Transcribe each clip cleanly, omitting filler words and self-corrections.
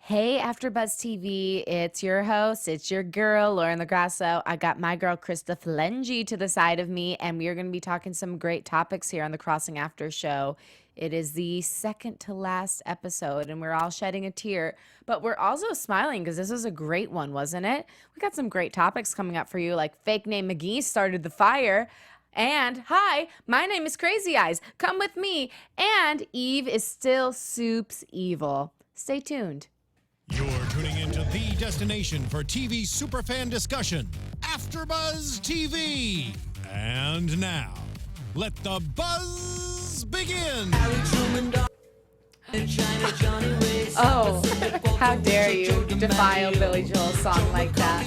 Hey, AfterBuzz TV, it's your host, it's your girl, LoGrasso. I got my girl, Krista Flentje, to the side of me, and we are going to be talking some great topics here on the Crossing After show. It is the second to last episode, and we're all shedding a tear, but we're also smiling because this was a great one, wasn't it? We got some great topics coming up for you, like Fake Name McGee started the fire, and hi, my name is Crazy Eyes. Come with me, and Eve is still Soup's evil. Stay tuned. You're tuning into the destination for TV superfan discussion, AfterBuzz TV. And now, let the buzz begin. Oh, how dare you defile Billy Joel's song like that.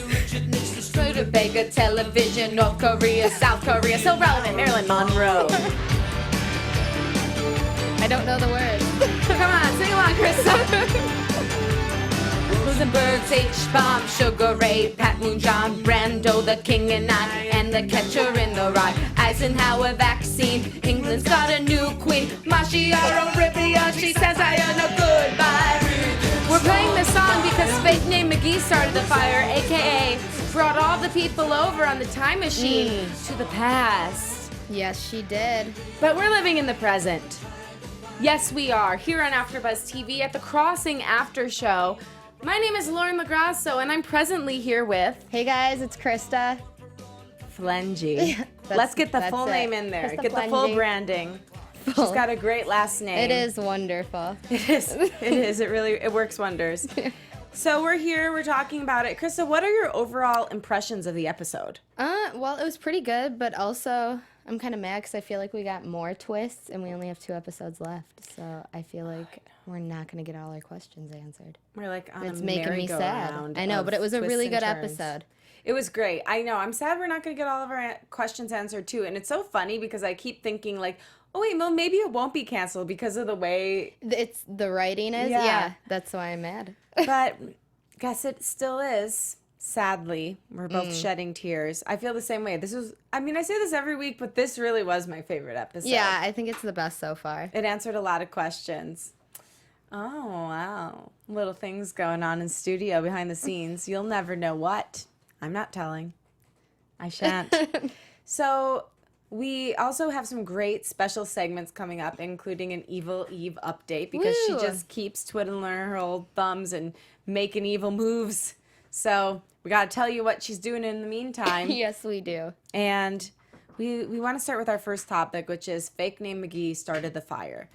Vega, television, North Korea, South Korea, so relevant, Marilyn Monroe. I don't know the words. Come on, sing along, Krista. Rosenberg's H-bomb, Sugar Ray, Pat Moon, John Brando, the King and I, and the Catcher in the Rye. Eisenhower vaccine, England's got a new queen. Mashiaro Rivian, she says I am a goodbye. We're playing this song because Fake Name McGee started the fire, a.k.a. brought all the people over on the time machine to the past. Yes, she did. But we're living in the present. Yes, we are, here on AfterBuzz TV at the Crossing After show. My name is LoGrasso, and I'm presently here with... Hey guys, it's Krista. Flentje. Let's get the full name in there. Krista Get the full branding. She's got a great last name. It is wonderful. It is. It is. It works wonders. So we're here. We're talking about it. Krista, what are your overall impressions of the episode? Well, it was pretty good, but also I'm kind of mad because I feel like we got more twists, and we only have 2 episodes left. So I feel like we're not going to get all our questions answered. We're like on It's a making me sad. merry-go-round I know, of but it was a twists really and good turns. episode. It was great. I know. I'm sad we're not going to get all of our questions answered, too. And it's so funny because I keep thinking, like, oh, wait, well, maybe it won't be canceled because of the way... It's the writing is? Yeah, that's why I'm mad. But guess it still is. Sadly, we're both shedding tears. I feel the same way. This was, I mean, I say this every week, but this really was my favorite episode. Yeah, I think it's the best so far. It answered a lot of questions. Oh, wow. Little things going on in studio behind the scenes. You'll never know what. I'm not telling. I shan't. So we also have some great special segments coming up, including an Evil Eve update because she Woo. just keeps twiddling her old thumbs and making evil moves. So we got to tell you what she's doing in the meantime. Yes, we do. And we want to start with our first topic, which is Fake Name McGee started the fire.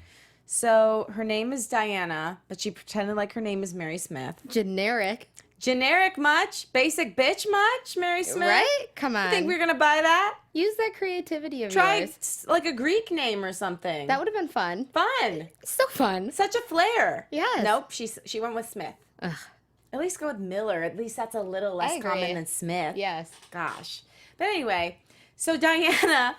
So her name is Diana, but she pretended like her name is Mary Smith. Generic. Generic much? Basic bitch much, Mary Smith? Right? Come on. You think we're going to buy that? Use that creativity of Try yours. like a Greek name or something. That would have been fun. Fun. So fun. Such a flair. Yes. Nope, she went with Smith. Ugh. At least go with Miller. At least that's a little less agree. common than Smith. Yes. Gosh. But anyway, so Diana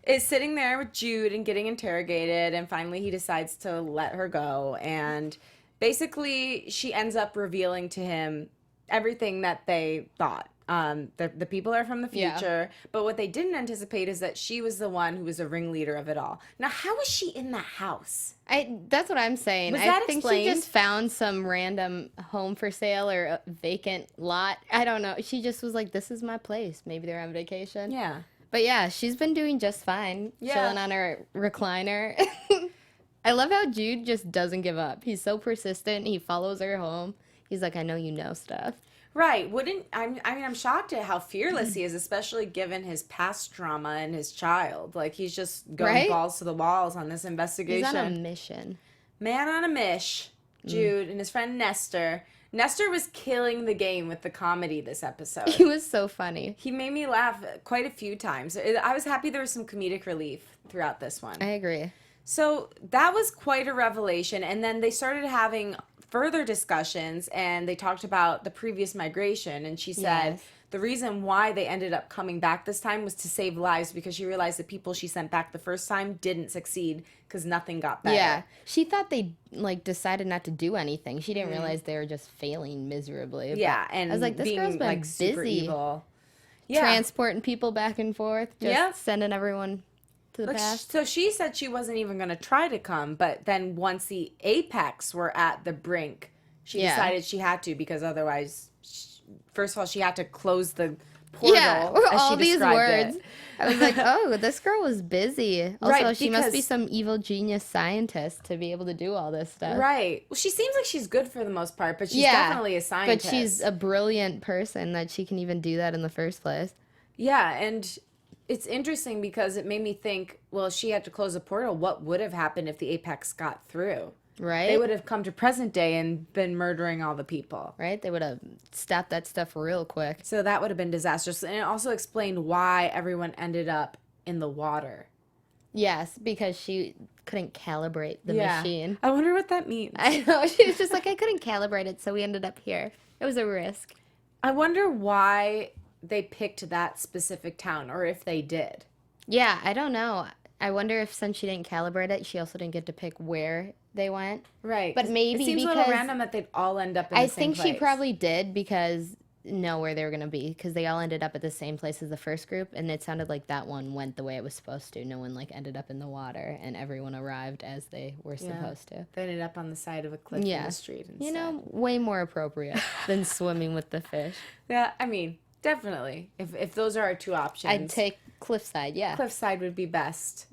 is sitting there with Jude and getting interrogated, and finally he decides to let her go. And basically, she ends up revealing to him everything that they thought. The people are from the future, but what they didn't anticipate is that she was the one who was a ringleader of it all. Now, how was she in the house? That's what I'm saying. Was I that think explained? she just found some random home for sale or a vacant lot. I don't know. She just was like, this is my place. Maybe they're on vacation. Yeah. But yeah, she's been doing just fine. Yeah. Chilling on her recliner. I love how Jude just doesn't give up. He's so persistent. He follows her home. He's like, I know you know stuff. Right. I'm shocked at how fearless he is, especially given his past trauma and his child. Like, he's just going Right? balls to the walls on this investigation. He's on a mission. Man on a mish. Jude and his friend Nestor. Nestor was killing the game with the comedy this episode. He was so funny. He made me laugh quite a few times. I was happy there was some comedic relief throughout this one. I agree. So that was quite a revelation. And then they started having further discussions, and they talked about the previous migration. And she said Yes. the reason why they ended up coming back this time was to save lives, because she realized the people she sent back the first time didn't succeed because nothing got better. Yeah. She thought they decided not to do anything. She didn't realize they were just failing miserably. But Yeah, and I was like, this being girl's been like super busy evil. Yeah. transporting people back and forth, just Yeah. sending everyone to the Like, past. so she said she wasn't even going to try to come, but then once the apex were at the brink, She Yeah. decided she had to because otherwise, first of all, she had to close the portal. Yeah, as all she these described words. it. I was like, oh, this girl was busy. Also, Right, she must be because- some evil genius scientist to be able to do all this stuff. Right. Well, she seems like she's good for the most part, but she's Yeah, definitely a scientist. But she's a brilliant person that she can even do that in the first place. Yeah, and it's interesting because it made me think, well, if she had to close a portal, what would have happened if the Apex got through? Right? They would have come to present day and been murdering all the people. Right? They would have stopped that stuff real quick. So that would have been disastrous. And it also explained why everyone ended up in the water. Yes, because she couldn't calibrate the machine. I wonder what that means. I know. She was just like, I couldn't calibrate it, so we ended up here. It was a risk. I wonder why they picked that specific town, or if they did. Yeah, I don't know. I wonder if since she didn't calibrate it, she also didn't get to pick where they went. Right. But maybe it seems a little because- random that they'd all end up in the I same think place. she probably did because know where they were going to be because they all ended up at the same place as the first group, and it sounded like that one went the way it was supposed to. No one like ended up in the water, and everyone arrived as they were supposed to. They ended up on the side of a cliff in the street instead. You know, way more appropriate than swimming with the fish. Yeah, I mean, definitely. If those are our two options. I'd take cliffside, yeah. Cliffside would be best.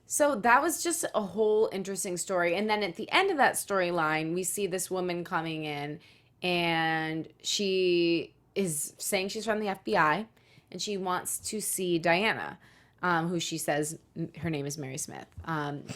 So that was just a whole interesting story. And then at the end of that storyline, we see this woman coming in, and she is saying she's from the FBI, and she wants to see Diana, who she says her name is Mary Smith. And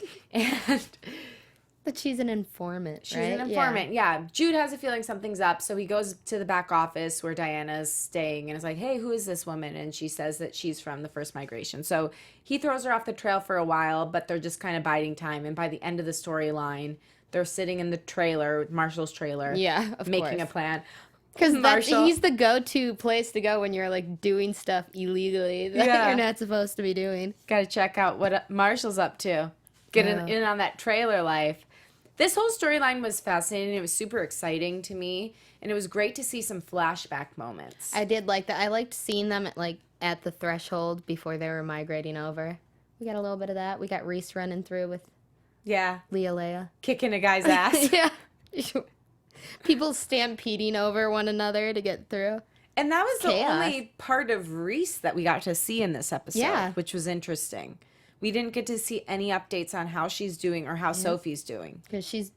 But she's an informant, she's right? an informant. Yeah. Jude has a feeling something's up, so he goes to the back office where Diana's staying and is like, hey, who is this woman? And she says that she's from the first migration. So he throws her off the trail for a while, but they're just kind of biding time. And by the end of the storyline, they're sitting in the trailer, Marshall's trailer, Yeah, of making course. a plan. Because Marshall- he's the go-to place to go when you're like doing stuff illegally that Yeah. you're not supposed to be doing. Got to check out what Marshall's up to. Get in on that trailer life. This whole storyline was fascinating. It was super exciting to me, and it was great to see some flashback moments. I did like that. I liked seeing them at the threshold before they were migrating over. We got a little bit of that. We got Reese running through with Yeah, Leia. kicking a guy's ass. Yeah. People stampeding over one another to get through. And that was the Chaos. only part of Reese that we got to see in this episode, Yeah. which was interesting. We didn't get to see any updates on how she's doing or how Sophie's doing. Because she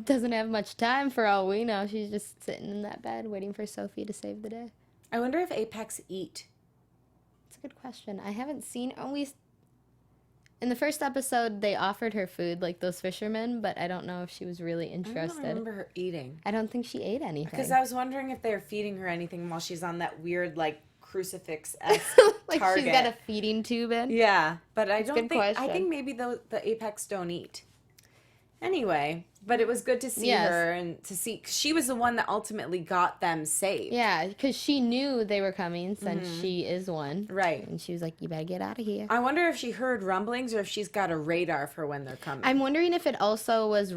doesn't have much time for all we know. She's just sitting in that bed waiting for Sophie to save the day. I wonder if Apex eat. That's a good question. I haven't seen in the first episode they offered her food like those fishermen, but I don't know if she was really I don't interested. remember her eating. I don't think she ate anything. Because I was wondering if they're feeding her anything while she's on that weird, like, crucifix-esque like target. she's got a feeding tube in. Yeah, but I don't good think... I question. think maybe the Apex don't eat. Anyway, but it was good to see Yes. her and to see... She was the one that ultimately got them saved. Yeah, because she knew they were coming since she is one. Right. And she was like, you better get out of here. I wonder if she heard rumblings or if she's got a radar for when they're coming. I'm wondering if it also was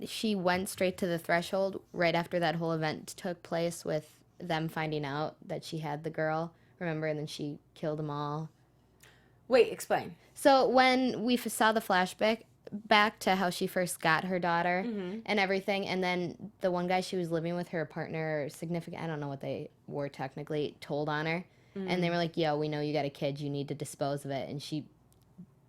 she went straight to the threshold right after that whole event took place with them finding out that she had the girl, remember, and then she killed them all. Wait, explain. So when we saw the flashback back to how she first got her daughter and everything, and then the one guy she was living with, her partner, significant, I don't know what they were technically, told on her, and they were like, yo, we know you got a kid, you need to dispose of it, and she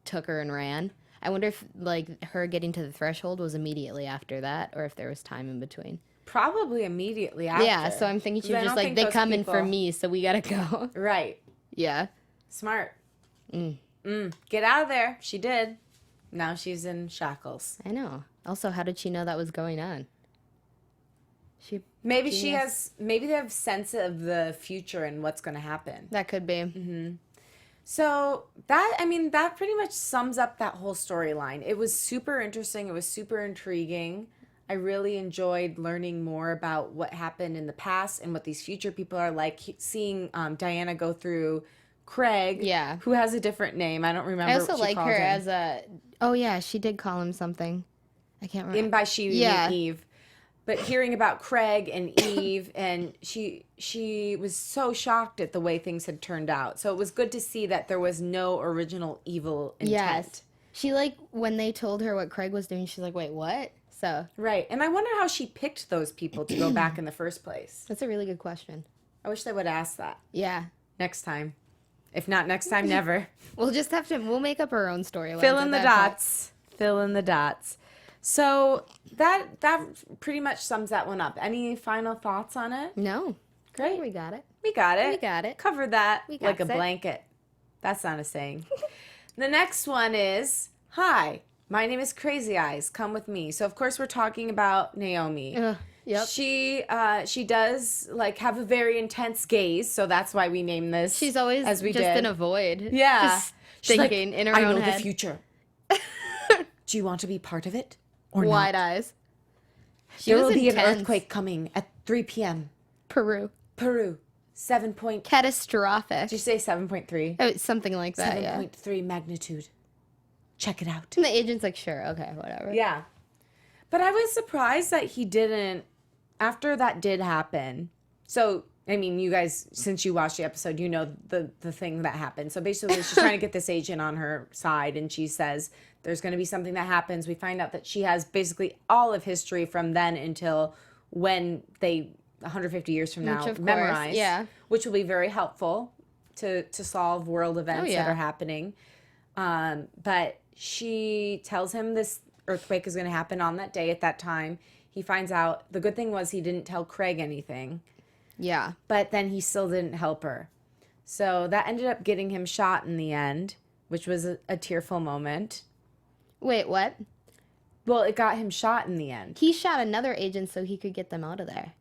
took her and ran. I wonder if like her getting to the threshold was immediately after that, or if there was time in between. Probably immediately after. Yeah, so I'm thinking she was I just don't like, think they those coming for people- me, so we gotta go. Right. Yeah. Smart. Get out of there. She did. Now she's in shackles. I know. Also, how did she know that was going on? Maybe Genius. maybe they have sense of the future and what's going to happen. That could be. So that pretty much sums up that whole storyline. It was super interesting. It was super intriguing. I really enjoyed learning more about what happened in the past and what these future people are like. Seeing Diana go through Craig, Yeah. who has a different name. I don't remember. I also what she like called her him. as a. Oh yeah, she did call him something. I can't remember. And by she, we Yeah. mean Eve. But hearing about Craig and Eve, and she was so shocked at the way things had turned out. So it was good to see that there was no original evil intent. Yes. She when they told her what Craig was doing, she's like, wait, what? So Right. And I wonder how she picked those people to go back in the first place. that's a really good question. I wish they would ask that Yeah. next time. If not next time, never. We'll just have to, we'll make up our own story. Fill in the dots. Fill in the dots. So that pretty much sums that one up. Any final thoughts on it? No. Great. We got it. We got it. We got it. Covered that We like a got it. blanket. That's not a saying. The next one is, hi, my name is Crazy Eyes. Come with me. So, of course, we're talking about Naomi. Yep. She does, like, have a very intense gaze, so that's why we named this She's always as we just did. in a void. Yeah. Just She's like, thinking in her I own know head. the future. Do you want to be part of it or Wide not? eyes. She There was will be an intense. earthquake coming at 3 p.m. Peru. Peru. 7 point... Catastrophic. Did you say 7.3? Oh, something like that, yeah. 7.3 magnitude. Check it out. And the agent's like, sure, okay, whatever. Yeah. But I was surprised that he didn't, after that did happen. So, I mean, you guys, since you watched the episode, you know the thing that happened. So basically, she's trying to get this agent on her side, and she says there's going to be something that happens. We find out that she has basically all of history from then until when they, 150 years from now, Which, of course, memorize. yeah. Which will be very helpful to solve world events yeah. that are happening. But she tells him this earthquake is going to happen on that day at that time. He finds out. The good thing was he didn't tell Craig anything. Yeah. But then he still didn't help her. So that ended up getting him shot in the end, which was a tearful moment. Wait, what? Well, it got him shot in the end. He shot another agent so he could get them out of there.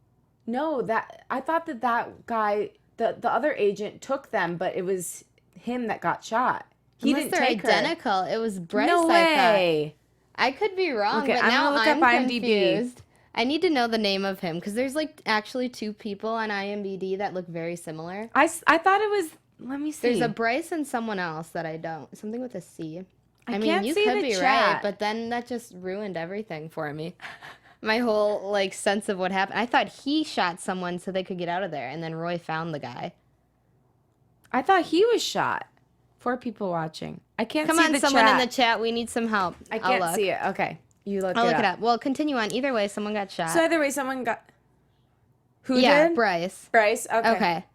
No, I thought that guy, the other agent took them, but it was him that got shot. He Unless didn't they're take her. identical. It was Bryce, No way. I could be wrong, Okay, but I'm now gonna look I'm up IMDb. confused. I need to know the name of him because there's like actually two people on IMDb that look very similar. I thought it was, let me see. There's a Bryce and someone else that I don't. Something with a C. I mean, can't you see could the be chat. right, but then that just ruined everything for me. My whole like sense of what happened. I thought he shot someone so they could get out of there, and then Roy found the guy. I thought he was shot. 4 people watching. I can't Come see on, the someone chat. in the chat. We need some help. I I'll can't look. see it. Okay. You look I'll it look up. it up. Well, continue on. Either way, someone got shot. So either way, someone got... Who yeah, did? Bryce. Bryce? Okay. Okay.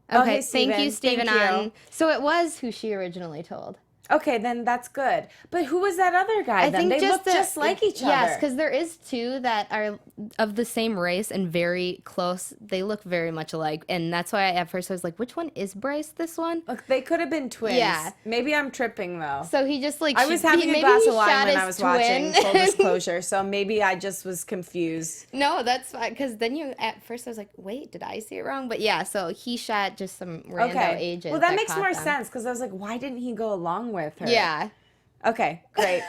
Oh, Okay, hey, thank you, Steven. Steven. Thank you. So it was who she originally told. Okay, then that's good. But who was that other guy then? They look just like each other. Yes, because there is two that are of the same race and very close. They look very much alike. And that's why at first I was like, which one is Bryce, this one? Look, they could have been twins. Yeah. Maybe I'm tripping, though. So he just like... I was having a glass of wine when I was watching, full disclosure, so maybe I just was confused. No, that's fine. Because then you... At first I was like, wait, did I see it wrong? But yeah, so he shot just some rando agent. Well, that makes caught more them. sense, because I was like, why didn't he go along with her? Yeah. Okay, great.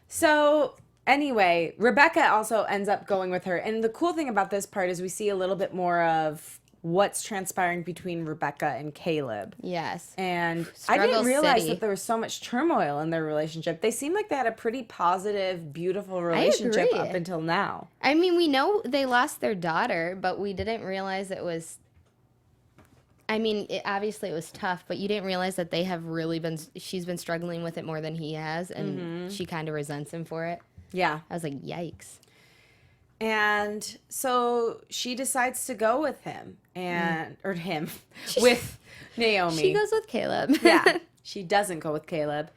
So anyway, Rebecca also ends up going with her. And the cool thing about this part is we see a little bit more of what's transpiring between Rebecca and Caleb. Yes. And I didn't Struggle realize City. that there was so much turmoil in their relationship. They seemed like they had a pretty positive, beautiful relationship agree. up until now. I mean, we know they lost their daughter, but we didn't realize it was... I mean, obviously it was tough, but you didn't realize that they have really been... She's been struggling with it more than he has, and she kind of resents him for it. Yeah. I was like, yikes. And so she decides to go with him or him with Naomi. She goes with Caleb. Yeah, she doesn't go with Caleb.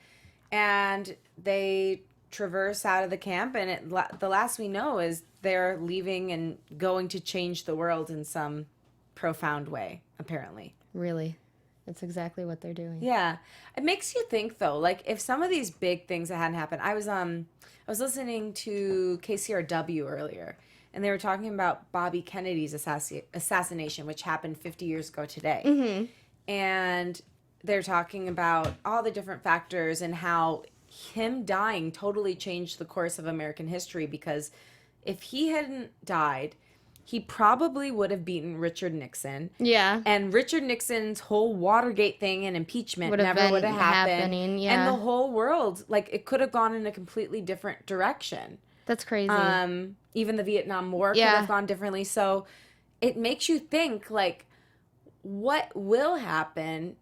And they traverse out of the camp, and the last we know is they're leaving and going to change the world in some profound way, apparently. Really. That's exactly what they're doing. Yeah. It makes you think, though, like, if some of these big things that hadn't happened... I was listening to KCRW earlier, and they were talking about Bobby Kennedy's assassination, which happened 50 years ago today. Mm-hmm. And they're talking about all the different factors and how him dying totally changed the course of American history, because if he hadn't died, he probably would have beaten Richard Nixon. Yeah. And Richard Nixon's whole Watergate thing and impeachment Would have never been would have happened. happening, yeah. And the whole world, like, it could have gone in a completely different direction. That's crazy. Even the Vietnam War could Yeah. have gone differently. So it makes you think, like, what will happen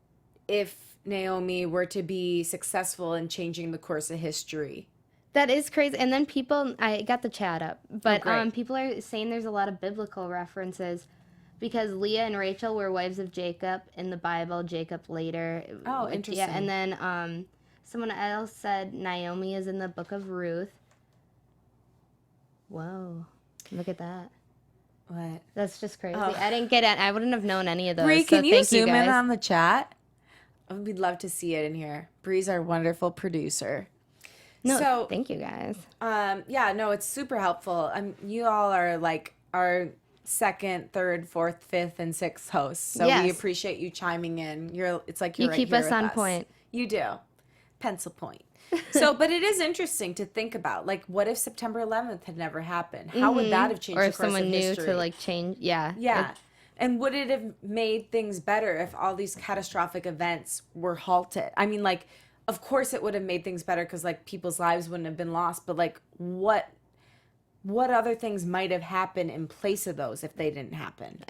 if Naomi were to be successful in changing the course of history? That is crazy. And then people, I got the chat up, but great. people are saying there's a lot of biblical references because Leah and Rachel were wives of Jacob in the Bible, Jacob later. Oh, interesting. Yeah, and then someone else said Naomi is in the book of Ruth. Whoa, look at that. What? That's just crazy. Oh. I didn't get it. I wouldn't have known any of those. Bree, so can you thank zoom guys. in on the chat? We'd love to see it in here. Bree's our wonderful producer. No, So, thank you guys. yeah, no, it's super helpful. You all are like our second, third, fourth, fifth, and sixth hosts. So we Yes. appreciate you chiming in. It's like You you're right keep here us with on point. You do. Pencil point. So, but it is interesting to think about. Like, what if September 11th had never happened? How would that have changed Or the if course someone of knew history? to like change. Yeah. Yeah. And would it have made things better if all these catastrophic events were halted? I mean, like, of course it would have made things better because, like, people's lives wouldn't have been lost. But, like, what other things might have happened in place of those if they didn't happen?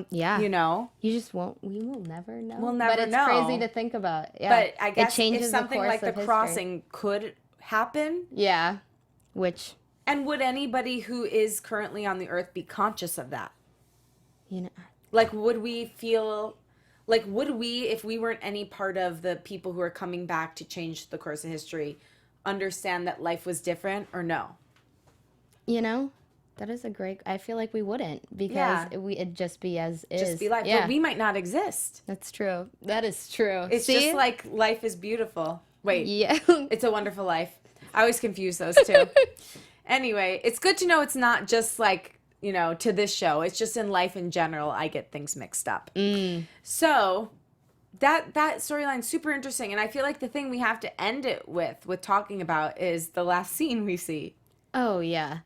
Yeah. You know? You just won't. We will never know. We'll never But it's know. crazy to think about. Yeah. But I guess it changes if something the course like the of history. crossing could happen, Yeah. Which, and would anybody who is currently on the earth be conscious of that? you know, Like, would we feel, like, would we, if we weren't any part of the people who are coming back to change the course of history, understand that life was different or no? that is a great. I feel like we wouldn't because Yeah. it'd just be as is. Just be life. Yeah. But we might not exist. That's true. That is true. It's See? just like life is beautiful. Wait, Yeah. it's a wonderful life. I always confuse those two. Anyway, it's good to know it's not just like, to this show. It's just in life in general, I get things mixed up. So that storyline's super interesting. And I feel like the thing we have to end it with talking about is the last scene we see. Oh yeah.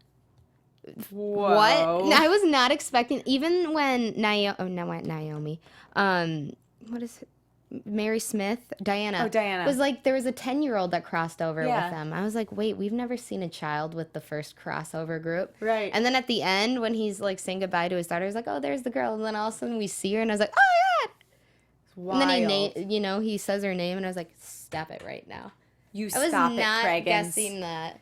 Whoa. What? I was not expecting. Even when Naomi. What is it? Mary Smith, Diana. Oh, Diana. Was like there was a 10-year-old that crossed over Yeah. with them. I was like, wait, we've never seen a child with the first crossover group. Right. And then at the end, when he's like saying goodbye to his daughter, he's like, oh, there's the girl. And then all of a sudden we see her, and I was like, oh yeah. Wild. And then he says her name, and I was like, stop it right now. You I was stop not it, Craigens. guessing that.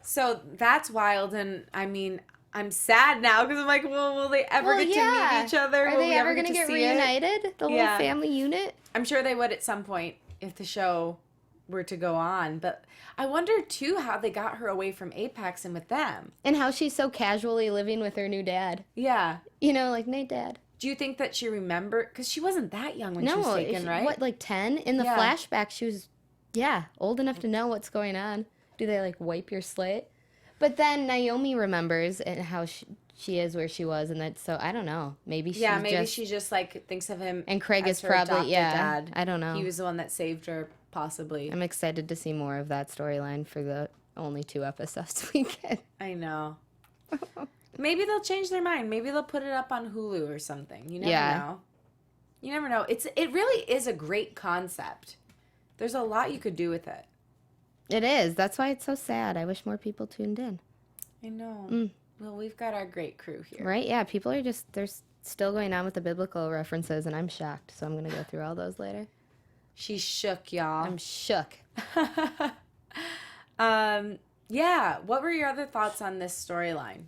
So that's wild, and I mean, I'm sad now because I'm like, well, will they ever get to meet each other? Are Will they we ever going to to get see it? reunited? The Yeah. whole family unit? I'm sure they would at some point if the show were to go on. But I wonder, too, how they got her away from Apex and with them. And how she's so casually living with her new dad. Yeah. Like, Nate, dad. Do you think that she remembered? Because she wasn't that young when she was taken, right? What, like 10? In the Yeah. flashback, she was, old enough to know what's going on. Do they, like, wipe your slate? But then Naomi remembers and how she is where she was, and that's so, I don't know. Maybe she just, like, thinks of him And Craig as is her probably, adopted dad. I don't know. He was the one that saved her, possibly. I'm excited to see more of that storyline for the only 2 episodes we get. I know. Maybe they'll change their mind. Maybe they'll put it up on Hulu or something. You never know. You never know. It really is a great concept. There's a lot you could do with it. It is. That's why it's so sad. I wish more people tuned in. I know. Well, we've got our great crew here. Right? Yeah, people are just, they're still going on with the biblical references, and I'm shocked. So I'm going to go through all those later. She's shook, y'all. I'm shook. Yeah. What were your other thoughts on this storyline?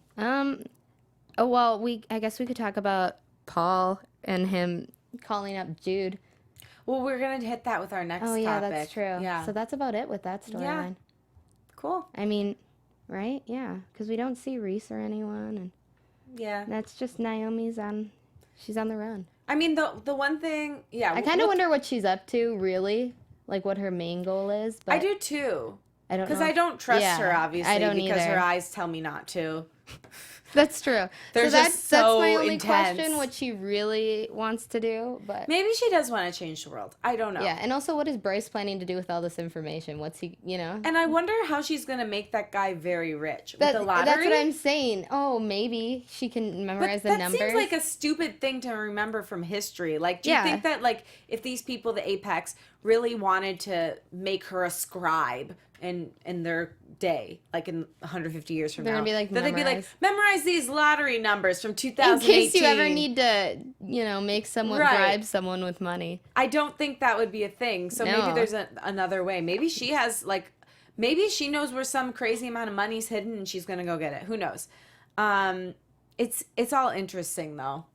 Oh, well, I guess we could talk about Paul and him calling up Jude. Well, we're going to hit that with our next Oh, yeah, topic. that's true. Yeah. So that's about it with that storyline. Yeah. Cool. I mean, right? Yeah, because we don't see Reese or anyone, and Yeah. that's just she's on the run. I mean, the one thing, yeah. I kind of wonder what she's up to, really, like what her main goal is. But I do too. I don't know. Because I don't trust Yeah, her, obviously, I don't because either. her eyes tell me not to. That's true. They're so just so that's my only intense. question, what she really wants to do. But Maybe she does want to change the world. I don't know. yeah, and also, what is Bryce planning to do with all this information? What's he, And I wonder how she's going to make that guy very rich with the lottery. That's what I'm saying. Oh, maybe she can memorize the numbers. That seems like a stupid thing to remember from history. Like, do you think that, like, if these people, the Apex, really wanted to make her a scribe in their day, like in 150 years from They're now, gonna be like, that they'd be like, memorize. memorize these lottery numbers from in 2018. case you ever need to, make someone Right. bribe someone with money. I don't think that would be a thing. So No. maybe there's another way. Maybe she has, like, Maybe she knows where some crazy amount of money's hidden and she's going to go get it. Who knows? It's all interesting, though.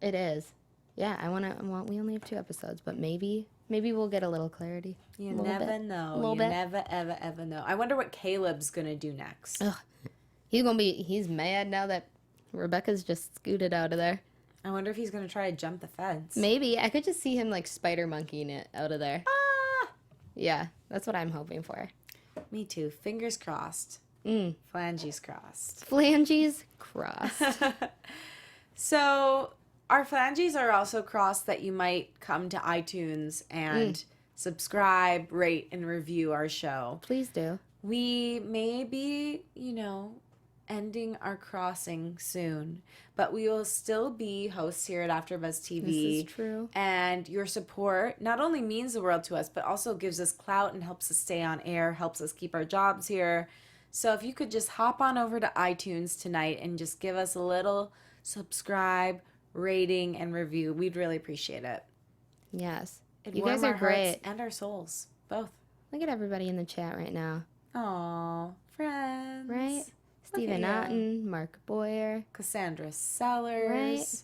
It is. Yeah, we only have 2 episodes, but maybe we'll get a little clarity. You never know. You never, ever, ever know. I wonder what Caleb's going to do next. Ugh. He's mad now that Rebecca's just scooted out of there. I wonder if he's going to try to jump the fence. Maybe. I could just see him like spider monkeying it out of there. Ah! Yeah, that's what I'm hoping for. Me too. Fingers crossed. Flanges crossed. Flanges crossed. So our flanges are also crossed that you might come to iTunes and subscribe, rate, and review our show. Please do. We may be, ending our crossing soon, but we will still be hosts here at AfterBuzz TV. This is true. And your support not only means the world to us, but also gives us clout and helps us stay on air, helps us keep our jobs here. So if you could just hop on over to iTunes tonight and just give us a little subscribe, rating, and review, we'd really appreciate it. Yes. It'd You warm guys are our hearts great. and our souls, both. Look at everybody in the chat right now. Aw, friends. Right? Look Stephen at ya. Otten, Mark Boyer. Cassandra Sellers. Right?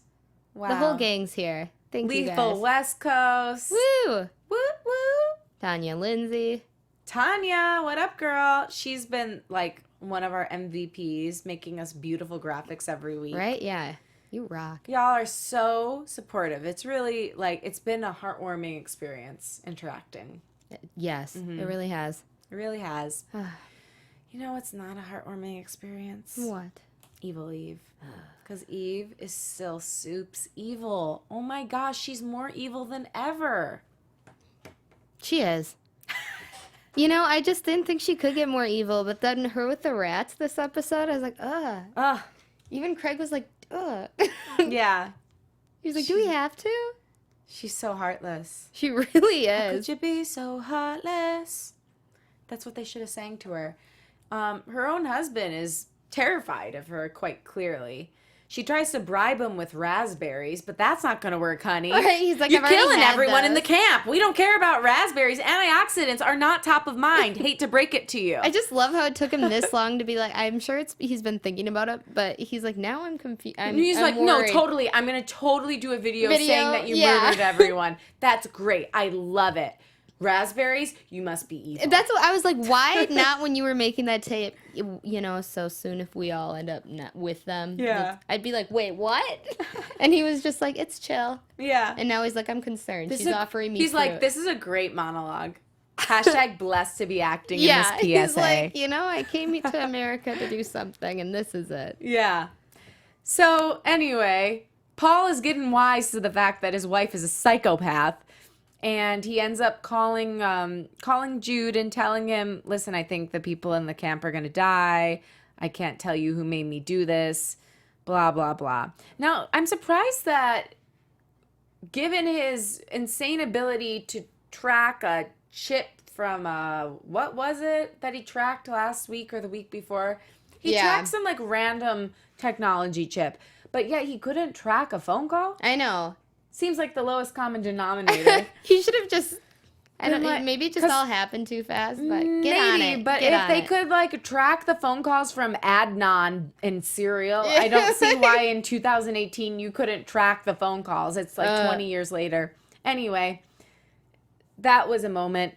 Wow. The whole gang's here. Thank you Lethal guys. West Coast. Woo! Woo woo. Tanya Lindsay. Tanya, what up, girl? She's been like one of our MVPs, making us beautiful graphics every week. Right? Yeah. You rock. Y'all are so supportive. It's really it's been a heartwarming experience interacting. Yes, it really has. It really has. You know what's not a heartwarming experience? What? Evil Eve. Because Eve is still Soup's evil. Oh my gosh, she's more evil than ever. She is. I just didn't think she could get more evil, but then her with the rats this episode, I was like, ugh. Ugh. Even Craig was like, ugh. Yeah. He was like, do we have to? She's so heartless. She really How is. could you be so heartless? That's what they should have sang to her. Her own husband is terrified of her, quite clearly. She tries to bribe him with raspberries, but that's not going to work, honey. Right, he's like, You're "I've already killing had everyone in the those." camp. We don't care about raspberries. Antioxidants are not top of mind. Hate to break it to you. I just love how it took him this long to be like, I'm sure he's been thinking about it, but he's like, now I'm confused. He's I'm like, no, worried. totally. I'm going to totally do a video saying that you murdered everyone. That's great. I love it. Raspberries, you must be evil. That's what I was like, why not when you were making that tape, so soon if we all end up not with them. Yeah. I'd be like, wait, what? And he was just like, it's chill. Yeah. And now he's like, I'm concerned. She's offering me He's like, fruit. this is a great monologue. Hashtag blessed to be acting in this PSA. He's like, I came to America to do something, and this is it. Yeah. So, anyway, Paul is getting wise to the fact that his wife is a psychopath. And he ends up calling Jude and telling him, listen, I think the people in the camp are going to die. I can't tell you who made me do this. Blah, blah, blah. Now, I'm surprised that given his insane ability to track a chip from, what was it that he tracked last week or the week before? He tracked some random technology chip. But yet he couldn't track a phone call? I know. Seems like the lowest common denominator. He should have just, maybe it just 'cause all happened too fast, but get on it. But Get if on they it. could track the phone calls from Adnan in Serial, I don't see why in 2018 you couldn't track the phone calls. It's 20 years later. Anyway, that was a moment.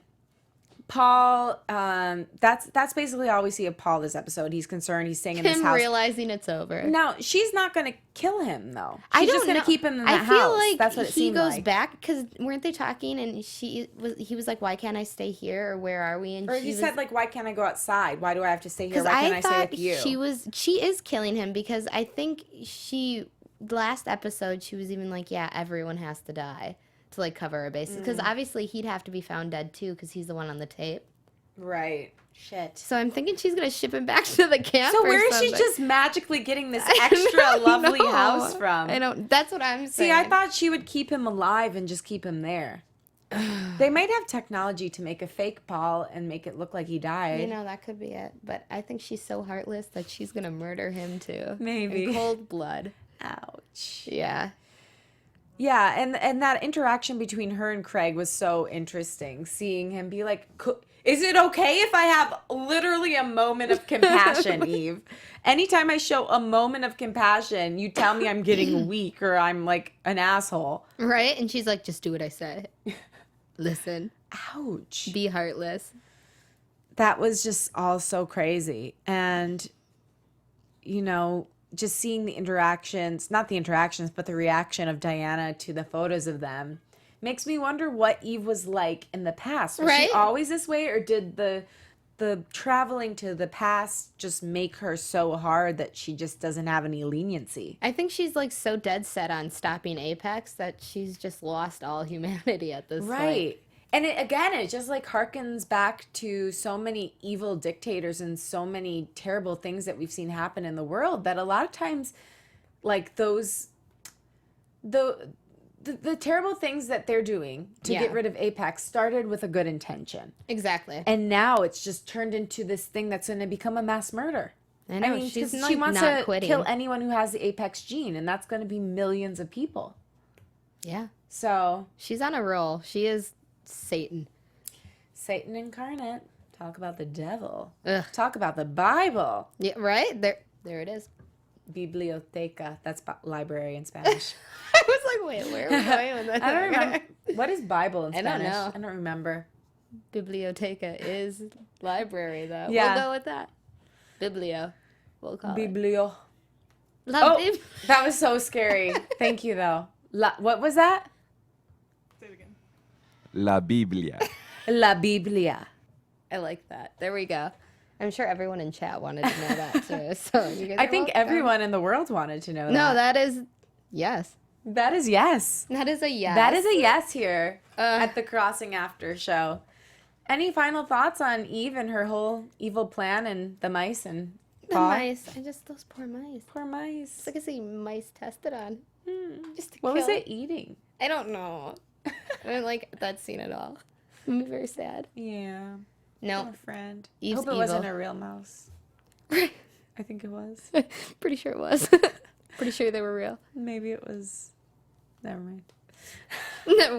Paul, that's basically all we see of Paul this episode. He's concerned. He's staying in this Him house. realizing it's over. Now, she's not going to kill him, though. I She's don't just going know. to keep him in the I house. feel like That's what it he seemed goes like. back because weren't they talking and he was like, "Why can't I stay here?" Or "Where are we?" And Or she he was, said, why can't I go outside? Why do I have to stay here? because Why can't I I stay thought with you? she is killing him because I think last episode she was even like, "Yeah, everyone has to die to cover her bases," because obviously he'd have to be found dead too because he's the one on the tape. Right. Shit. So I'm thinking she's gonna ship him back to the camp. So or where is she something. just magically getting this I extra don't lovely know. house from? I don't. That's what I'm See, saying. I thought she would keep him alive and just keep him there. They might have technology to make a fake Paul and make it look like he died. that could be it. But I think she's so heartless that she's gonna murder him too. Maybe. In cold blood. Ouch. Yeah. Yeah, and that interaction between her and Craig was so interesting. Seeing him be like, Is it okay if I have literally a moment of compassion, Eve? Anytime I show a moment of compassion, you tell me I'm getting weak or I'm like an asshole. Right? And she's like, just do what I say. Listen. Ouch. Be heartless. That was just all so crazy. And, you know, just seeing the interactions, not the interactions, but the reaction of Diana to the photos of them makes me wonder what Eve was like in the past. Was Right? she always this way, or did the traveling to the past just make her so hard that she just doesn't have any leniency? I think she's like so dead set on stopping Apex that she's just lost all humanity at this point. Right. And it just like harkens back to so many evil dictators and so many terrible things that we've seen happen in the world, that a lot of times, like those, the terrible things that they're doing to get rid of Apex started with a good intention. Exactly. And now it's just turned into this thing that's going to become a mass murder. I know, mean, she's 'cause like she wants not to quitting. kill anyone who has the Apex gene, and that's going to be millions of people. Yeah. So She's on a roll. She is Satan. Satan incarnate. Talk about the devil. Ugh. Talk about the Bible. Yeah, right? There it is. Biblioteca. That's library in Spanish. I was like, wait, where are we going with that? I don't remember. What is Bible in I don't Spanish? know. I don't remember. Biblioteca is library, though. Yeah. We'll go with that. Biblio. We'll call it. Biblio. La Oh, Bib- that was so scary. Thank you, though. What was that? Say it again. La Biblia. La Biblia. I like that. There we go. I'm sure everyone in chat wanted to know that, too. So you guys I are think welcome. everyone in the world wanted to know that. No, that is... Yes. That is yes. That is a yes. That is a yes here at the Crossing After show. Any final thoughts on Eve and her whole evil plan and the mice and The Paul? mice. Those poor mice. Poor mice. It's like I see mice tested on. Just to What was kill. it eating? I don't know. I don't like that scene at all. I'm very sad. Yeah. No. My friend. Eve's I hope it wasn't evil. a real mouse. I think it was. Pretty sure it was. Pretty sure they were real. Maybe it was. Never mind.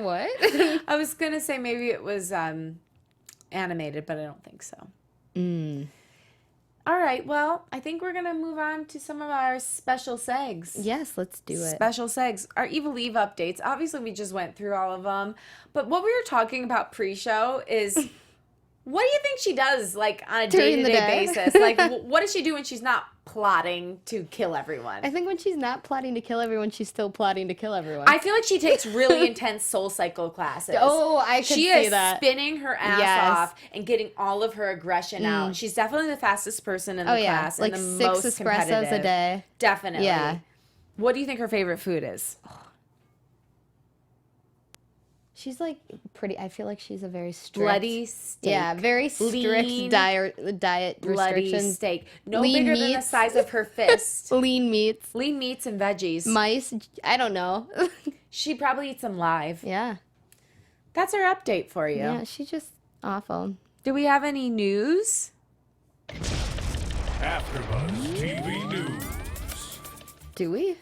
What? I was gonna say maybe it was animated, but I don't think so. All right. Well, I think we're gonna move on to some of our special segs. Yes, let's do it. Special segs. Our Evil Eve updates. Obviously, we just went through all of them. But what we were talking about pre-show is, what do you think she does, like, on a During the day-to-day day? basis? Like, what does she do when she's not plotting to kill everyone? I think when she's not plotting to kill everyone, she's still plotting to kill everyone. I feel like she takes really intense soul cycle classes. Oh, I could She see is that. spinning her ass Yes. off and getting all of her aggression out. She's definitely the fastest person in the Oh, yeah. class Like and the 6 most espressos a competitive. day. Definitely. Yeah. What do you think her favorite food is? She's like pretty. I feel like she's a very strict. Bloody steak. Yeah, very strict Lean, diet bloody restrictions. steak. No Lean bigger than the meats. size of her fist. Lean meats. Lean meats and veggies. Mice. I don't know. She probably eats them live. Yeah. That's our update for you. Yeah, she's just awful. Do we have any news? AfterBuzz TV News. Do we?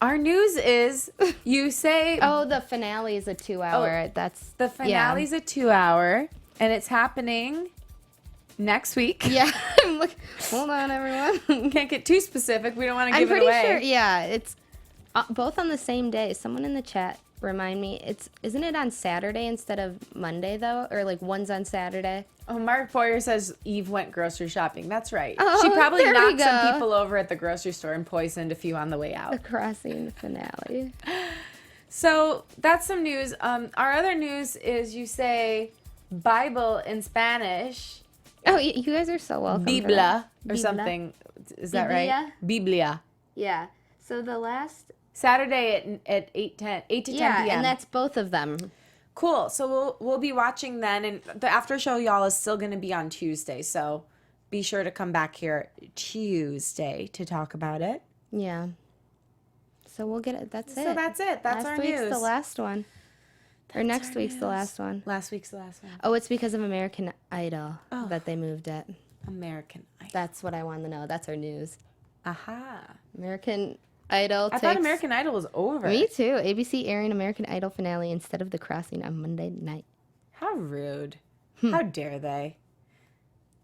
Our news is you say Oh, the finale is a 2-hour. That's the finale's a 2-hour and it's happening next week. Yeah. I'm like, hold on, everyone. Can't get too specific. We don't want to I'm give it pretty away. sure. Yeah, it's both on the same day. Someone in the chat remind me. Isn't it on Saturday instead of Monday though, or like one's on Saturday? Oh, Mark Boyer says Eve went grocery shopping. That's right. Oh, She probably there we knocked some go. people over at the grocery store and poisoned a few on the way The out. Crossing finale. So that's some news. Our other news is you say Bible in Spanish, Oh, you guys are so welcome. for Biblia that. or Biblia. something. Is that right? Biblia. Yeah. So the last. Saturday at 8 to 10 Yeah, p.m. and that's both of them. Cool. So we'll be watching then, and the after show, y'all, is still going to be on Tuesday. So be sure to come back here Tuesday to talk about it. Yeah. So we'll get it. That's it. So that's it. That's last our week's news. the last one. Or next week's the last one. Last week's the last one. Oh, it's because of American Idol that they moved it. American Idol. That's what I want to know. That's our news. Aha. American Idol I thought American Idol was over. Me too. ABC airing American Idol finale instead of The Crossing on Monday night. How rude. How dare they?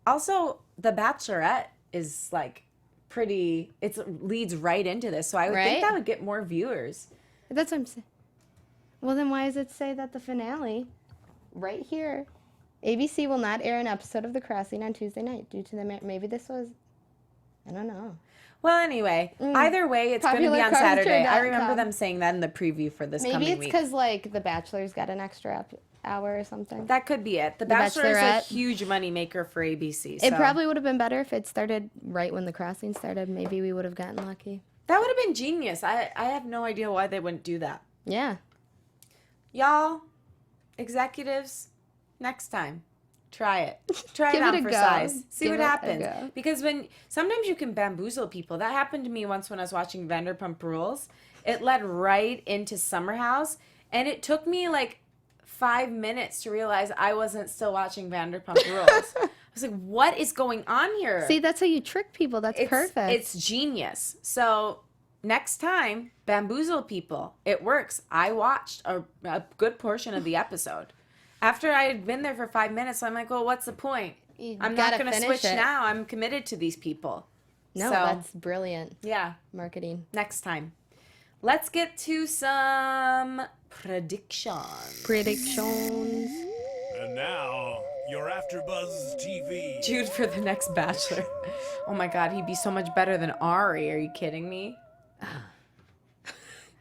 Also, The Bachelorette is like pretty, it leads right into this. So I would think Right? that would get more viewers. That's what I'm saying. Well, then why does it say that the finale, right here, ABC will not air an episode of The Crossing on Tuesday night due to the maybe this was, I don't know. Well, anyway, either way, it's going to be on PopularCulture.com. Saturday. I remember them saying that in the preview for this Maybe coming it's week. because like The Bachelor's got an extra hour or something. That could be it. The Bachelor is a Bachelorette. huge moneymaker for ABC. It so. probably would have been better if it started right when The Crossing started. Maybe we would have gotten lucky. That would have been genius. I have no idea why they wouldn't do that. Yeah. Y'all, executives, next time, try it. Try Give it it out a for go. size. See Give what it a happens. go. Because sometimes you can bamboozle people. That happened to me once when I was watching Vanderpump Rules. It led right into Summer House, and it took me like 5 minutes to realize I wasn't still watching Vanderpump Rules. I was like, what is going on here? See, that's how you trick people. That's perfect. It's genius. So next time, bamboozle people. It works. I watched a good portion of the episode. After I had been there for 5 minutes, I'm like, well, what's the point? You I'm not gotta going to finish switch it. now. I'm committed to these people. No, So, that's brilliant yeah, marketing. next time. Let's get to some predictions. Predictions. And now, your AfterBuzz TV. Jude for the next Bachelor. Oh my God, he'd be so much better than Ari. Are you kidding me?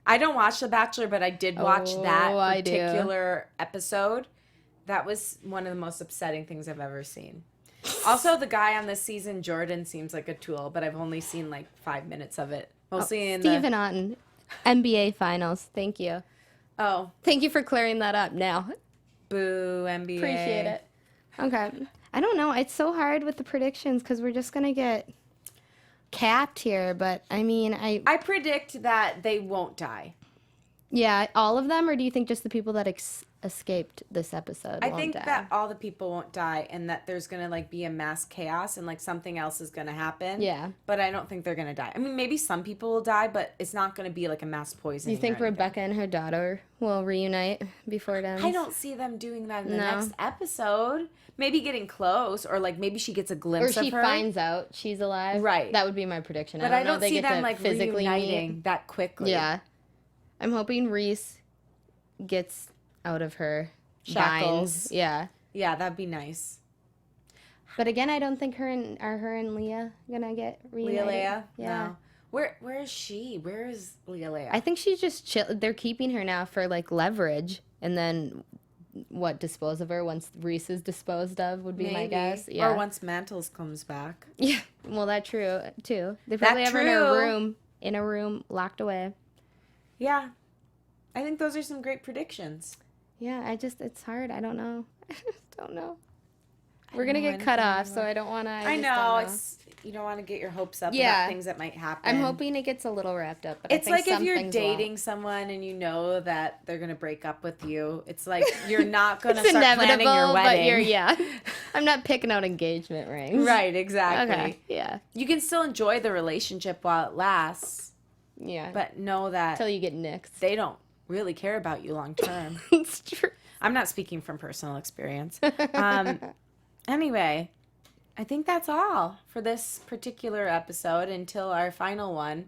I don't watch The Bachelor, but I did watch that I do. particular episode. That was one of the most upsetting things I've ever seen. Also, the guy on this season, Jordan, seems like a tool, but I've only seen like 5 minutes of it. Mostly in Stephen Otten, NBA Finals. Thank you. Oh, Thank you for clearing that up now. boo, NBA. Appreciate it. Okay. I don't know. It's so hard with the predictions because we're just going to get capped here. But, I mean, I predict that they won't die. yeah, all of them? Or do you think just the people that escaped this episode I won't think die? that all the people won't die and that there's going to like be a mass chaos and like something else is going to happen. Yeah. But I don't think they're going to die. I mean, maybe some people will die, but it's not going to be like a mass poisoning. You think or anything. Rebecca and her daughter will reunite before it ends? I don't see them doing that in the No. next episode. Maybe getting close, or like maybe she gets a Or glimpse she of her. finds out she's alive. Right. That would be my prediction. But I I don't know don't they see get them to like physically reuniting meet. that quickly. Yeah. I'm hoping Reese gets out of her Shackles. binds. Yeah. Yeah, that'd be nice. But again, I don't think her and Leah gonna get reunited. Leah? Yeah. No. Where is she? Where is Leah? I think she's just chill. They're keeping her now for like leverage, and then dispose of her once Reese is disposed of would be my guess. Yeah. Or once Mantles comes back. Yeah. Well, that's true too. They probably have her true. in a room locked away. Yeah. I think those are some great predictions. Yeah. It's hard. I don't know. I just don't know. We're gonna know get cut anything off, so I don't want to. I know. You don't want to get your hopes up Yeah. about things that might happen. I'm hoping it gets a little wrapped up. But It's I think like if some you're things dating someone and you know that they're going to break up with you. It's like you're not going to It's start inevitable, planning your wedding. but yeah. I'm not picking out engagement rings. Right, exactly. Okay. Yeah. You can still enjoy the relationship while it lasts, Yeah. but know that Until you get nixed. they don't really care about you long term. It's true. I'm not speaking from personal experience. Anyway, I think that's all for this particular episode until our final one.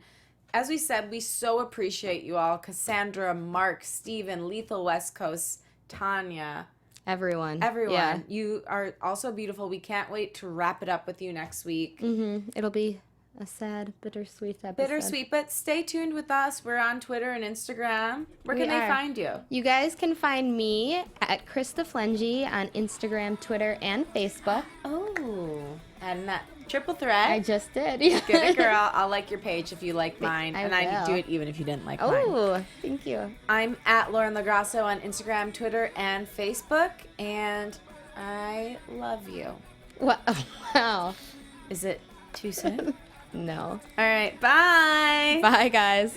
As we said, we so appreciate you all. Cassandra, Mark, Steven, Lethal West Coast, Tanya, Everyone. everyone. You are also beautiful. We can't wait to wrap it up with you next week. It'll be a sad, bittersweet episode. Bittersweet, but stay tuned with us. We're on Twitter and Instagram. Where can they are. find you? You guys can find me at Krista Flentje on Instagram, Twitter, and Facebook. Oh, and that triple threat. I just did. Get it, girl. I'll like your page if you like mine. I and I will. do it even if you didn't like mine. Oh, thank you. I'm at Lauren LoGrasso on Instagram, Twitter, and Facebook. And I love you. Wow. Is it too soon? No. All right. Bye. Bye, guys.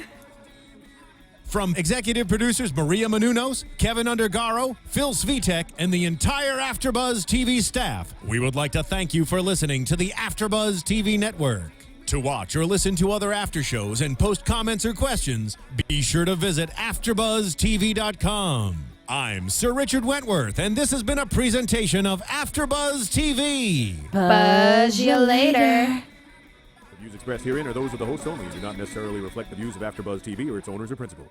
From executive producers Maria Menounos, Keven Undergaro, Phil Svitek, and the entire AfterBuzz TV staff, we would like to thank you for listening to the AfterBuzz TV network. To watch or listen to other after shows and post comments or questions, be sure to visit AfterBuzzTV.com. I'm Sir Richard Wentworth, and this has been a presentation of AfterBuzz TV. Buzz you later. The views expressed herein are those of the hosts only and do not necessarily reflect the views of AfterBuzz TV or its owners or principals.